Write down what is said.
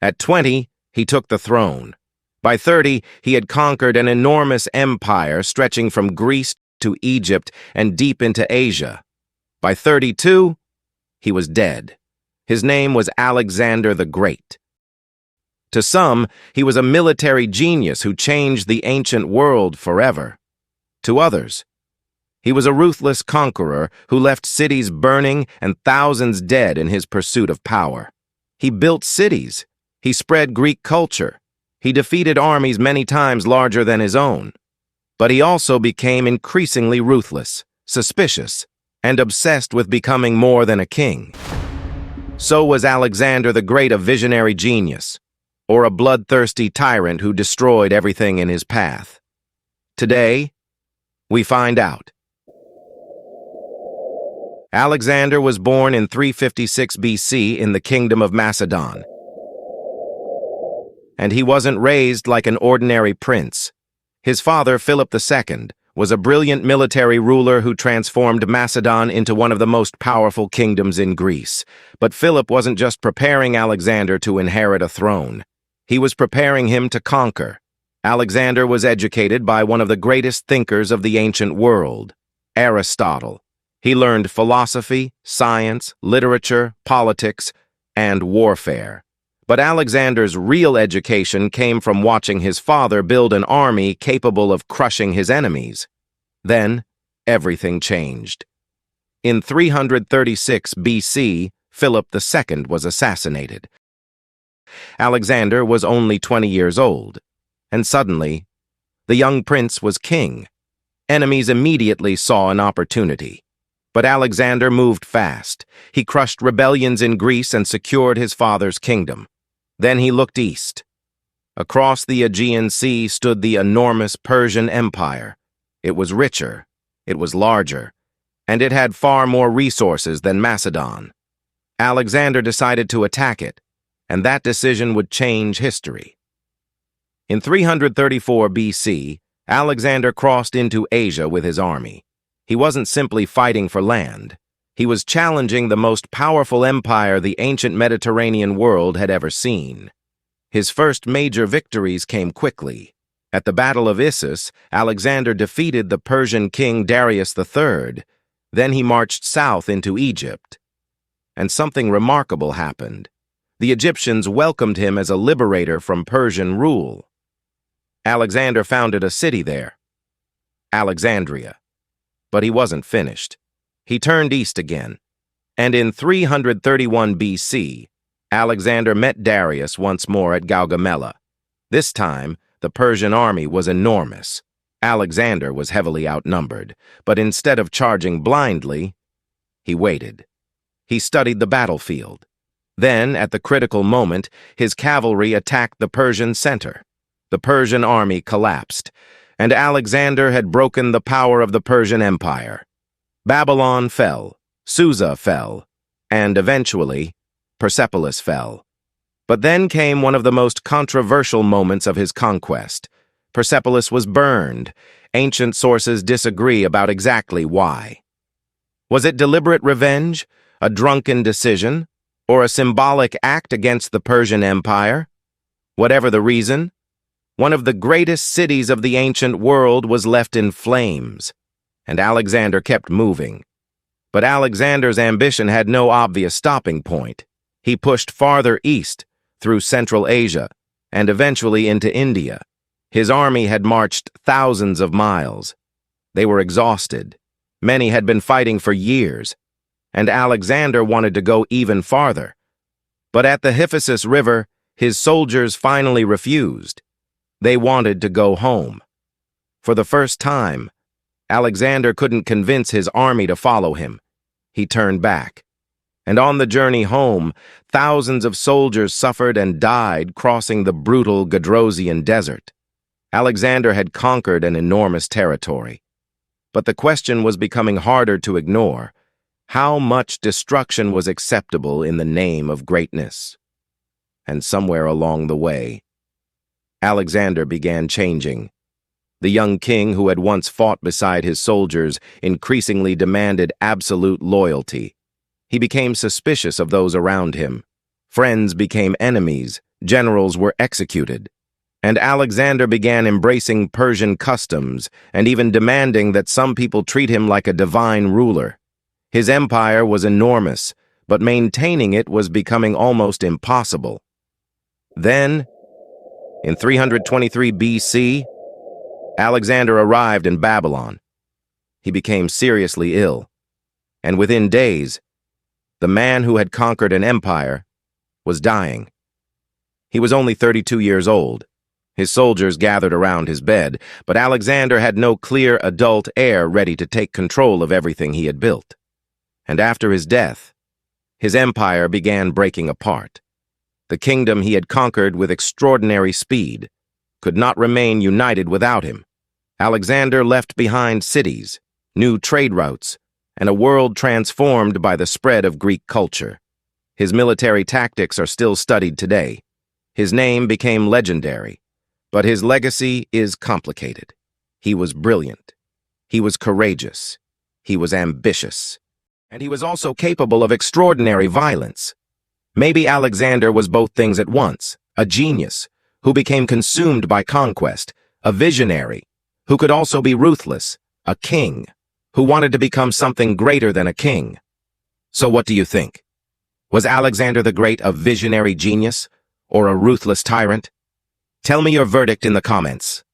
At 20, he took the throne. By 30, he had conquered an enormous empire stretching from Greece to Egypt and deep into Asia. By 32, he was dead. His name was Alexander the Great. To some, he was a military genius who changed the ancient world forever. To others, he was a ruthless conqueror who left cities burning and thousands dead in his pursuit of power. He built cities. He spread Greek culture. He defeated armies many times larger than his own. But he also became increasingly ruthless, suspicious, and obsessed with becoming more than a king. So was Alexander the Great a visionary genius, or a bloodthirsty tyrant who destroyed everything in his path? Today, we find out. Alexander was born in 356 BC in the Kingdom of Macedon. And he wasn't raised like an ordinary prince. His father, Philip II, was a brilliant military ruler who transformed Macedon into one of the most powerful kingdoms in Greece. But Philip wasn't just preparing Alexander to inherit a throne. He was preparing him to conquer. Alexander was educated by one of the greatest thinkers of the ancient world, Aristotle. He learned philosophy, science, literature, politics, and warfare. But Alexander's real education came from watching his father build an army capable of crushing his enemies. Then, everything changed. In 336 BC, Philip II was assassinated. Alexander was only 20 years old, and suddenly, the young prince was king. Enemies immediately saw an opportunity. But Alexander moved fast. He crushed rebellions in Greece and secured his father's kingdom. Then he looked east. Across the Aegean Sea stood the enormous Persian Empire. It was richer, it was larger, and it had far more resources than Macedon. Alexander decided to attack it, and that decision would change history. In 334 BC, Alexander crossed into Asia with his army. He wasn't simply fighting for land. He was challenging the most powerful empire the ancient Mediterranean world had ever seen. His first major victories came quickly. At the Battle of Issus, Alexander defeated the Persian king Darius III. Then he marched south into Egypt. And something remarkable happened. The Egyptians welcomed him as a liberator from Persian rule. Alexander founded a city there, Alexandria. But he wasn't finished. He turned east again, and in 331 BC, Alexander met Darius once more at Gaugamela. This time, the Persian army was enormous. Alexander was heavily outnumbered, but instead of charging blindly, he waited. He studied the battlefield. Then, at the critical moment, his cavalry attacked the Persian center. The Persian army collapsed, and Alexander had broken the power of the Persian Empire. Babylon fell, Susa fell, and eventually, Persepolis fell. But then came one of the most controversial moments of his conquest. Persepolis was burned. Ancient sources disagree about exactly why. Was it deliberate revenge, a drunken decision, or a symbolic act against the Persian Empire? Whatever the reason, one of the greatest cities of the ancient world was left in flames, and Alexander kept moving. But Alexander's ambition had no obvious stopping point. He pushed farther east, through Central Asia, and eventually into India. His army had marched thousands of miles. They were exhausted. Many had been fighting for years, and Alexander wanted to go even farther. But at the Hyphasis River, his soldiers finally refused. They wanted to go home. For the first time, Alexander couldn't convince his army to follow him. He turned back. And on the journey home, thousands of soldiers suffered and died crossing the brutal Gedrosian desert. Alexander had conquered an enormous territory. But the question was becoming harder to ignore. How much destruction was acceptable in the name of greatness? And somewhere along the way, Alexander began changing. The young king who had once fought beside his soldiers increasingly demanded absolute loyalty. He became suspicious of those around him. Friends became enemies, Generals were executed, and Alexander began embracing Persian customs and even demanding that some people treat him like a divine ruler. His empire was enormous, but maintaining it was becoming almost impossible. Then, in 323 BC, Alexander arrived in Babylon. He became seriously ill, and within days, the man who had conquered an empire was dying. He was only 32 years old. His soldiers gathered around his bed, but Alexander had no clear adult heir ready to take control of everything he had built. And after his death, his empire began breaking apart. The kingdom he had conquered with extraordinary speed could not remain united without him. Alexander left behind cities, new trade routes, and a world transformed by the spread of Greek culture. His military tactics are still studied today. His name became legendary, but his legacy is complicated. He was brilliant. He was courageous. He was ambitious. And he was also capable of extraordinary violence. Maybe Alexander was both things at once: a genius who became consumed by conquest, a visionary who could also be ruthless, a king who wanted to become something greater than a king. So what do you think? Was Alexander the Great a visionary genius or a ruthless tyrant? Tell me your verdict in the comments.